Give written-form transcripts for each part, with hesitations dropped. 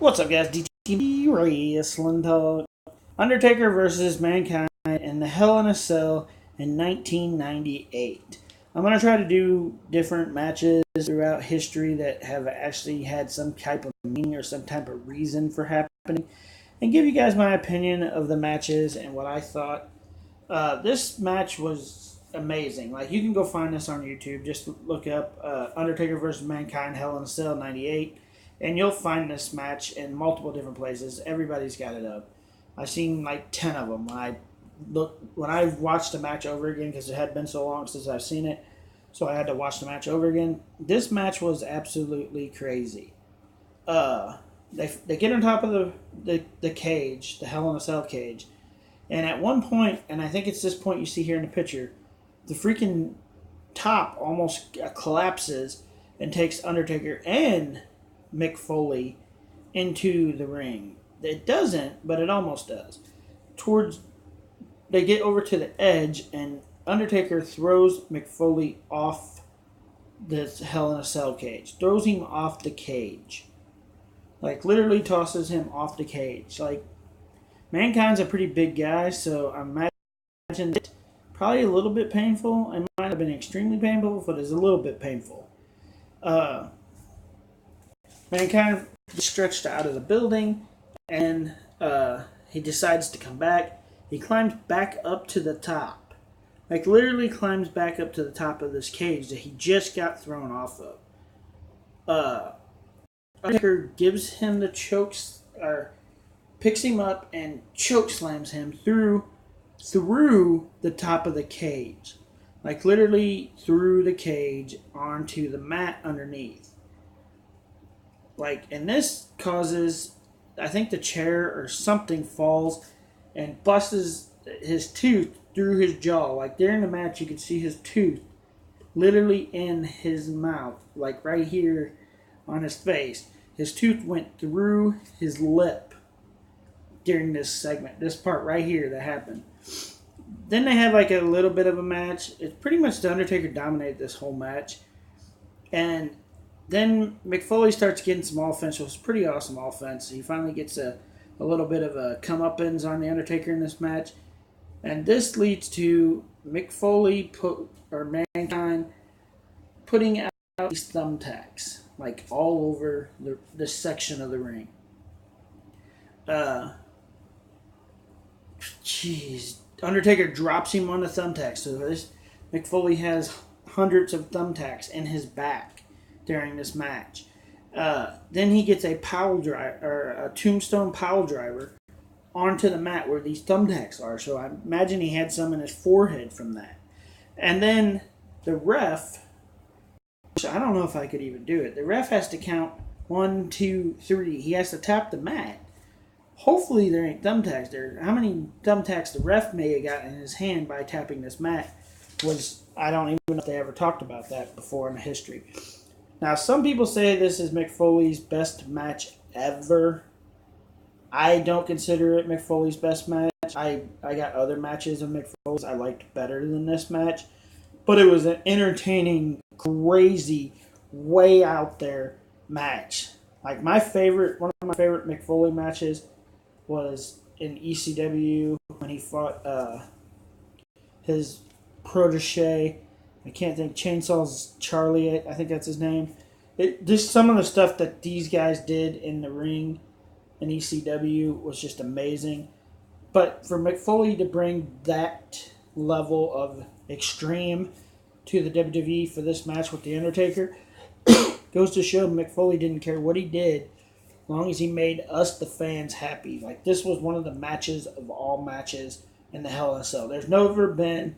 What's up, guys? DTMP Wrestling Talk. Undertaker versus Mankind in the Hell in a Cell in 1998. I'm going to try to do different matches throughout history that have actually had some type of meaning or some type of reason for happening, and give you guys my opinion of the matches and what I thought. This match was amazing. Like, you can go find this on YouTube. Just look up Undertaker versus Mankind Hell in a Cell 98. And you'll find this match in multiple different places. Everybody's got it up. I've seen like 10 of them. When I watched the match over again, because it had been so long since I've seen it, so I had to watch the match over again. This match was absolutely crazy. They get on top of the cage, the Hell in a Cell cage, and at one point, and I think it's this point you see here in the picture, the freaking top almost collapses and takes Undertaker and Mick Foley into the ring. It doesn't, but it almost does. They get over to the edge, and Undertaker throws Mick Foley off this Hell in a Cell cage. Throws him off the cage. Like, literally tosses him off the cage. Like, Mankind's a pretty big guy, so I imagine it's probably a little bit painful. It might have been extremely painful, but it's a little bit painful. Mankind stretched out of the building, and he decides to come back. He climbs back up to the top. Like, literally climbs back up to the top of this cage that he just got thrown off of. Undertaker gives him the chokes, or picks him up and choke slams him through the top of the cage. Like, literally through the cage onto the mat underneath. Like, and this causes, I think the chair or something falls and busts his tooth through his jaw. Like, during the match, you could see his tooth literally in his mouth, like right here on his face. His tooth went through his lip during this segment, this part right here that happened. Then they had like a little bit of a match. It's pretty much the Undertaker dominated this whole match. And then Mick Foley starts getting some offense. It was pretty awesome offense. He finally gets a little bit of a comeuppance on the Undertaker in this match. And this leads to Mick Foley Mankind putting out these thumbtacks, like all over this section of the ring. Undertaker drops him on the thumbtacks. So Mick Foley has hundreds of thumbtacks in his back during this match. Then he gets a tombstone pile driver onto the mat where these thumbtacks are. So I imagine he had some in his forehead from that. And then the ref, which I don't know if I could even do it. The ref has to count 1, 2, 3. He has to tap the mat. Hopefully there ain't thumbtacks there. How many thumbtacks the ref may have gotten in his hand by tapping this mat I don't even know if they ever talked about that before in the history. Now, some people say this is Mick Foley's best match ever. I don't consider it Mick Foley's best match. I got other matches of Mick Foley's I liked better than this match. But it was an entertaining, crazy, way out there match. Like, one of my favorite Mick Foley matches was in ECW when he fought his protege. I can't think. Chainsaw's Charlie, I think that's his name. Just some of the stuff that these guys did in the ring in ECW was just amazing. But for Mick Foley to bring that level of extreme to the WWE for this match with The Undertaker goes to show Mick Foley didn't care what he did as long as he made us, the fans, happy. Like, this was one of the matches of all matches in the Hell in a Cell. There's never been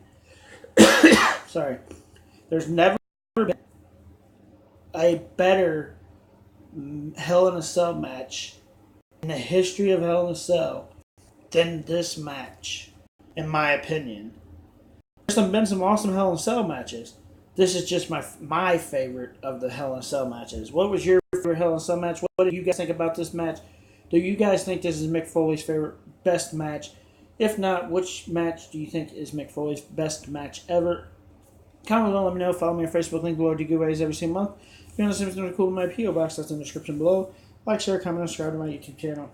there's never been a better Hell in a Cell match in the history of Hell in a Cell than this match, in my opinion. There's been some awesome Hell in a Cell matches. This is just my favorite of the Hell in a Cell matches. What was your favorite Hell in a Cell match? What do you guys think about this match? Do you guys think this is Mick Foley's best match? If not, which match do you think is Mick Foley's best match ever? Comment below, let me know. Follow me on Facebook, link below. I do giveaways every single month. If you want to send me something cool in my P.O. box, that's in the description below. Like, share, comment, and subscribe to my YouTube channel.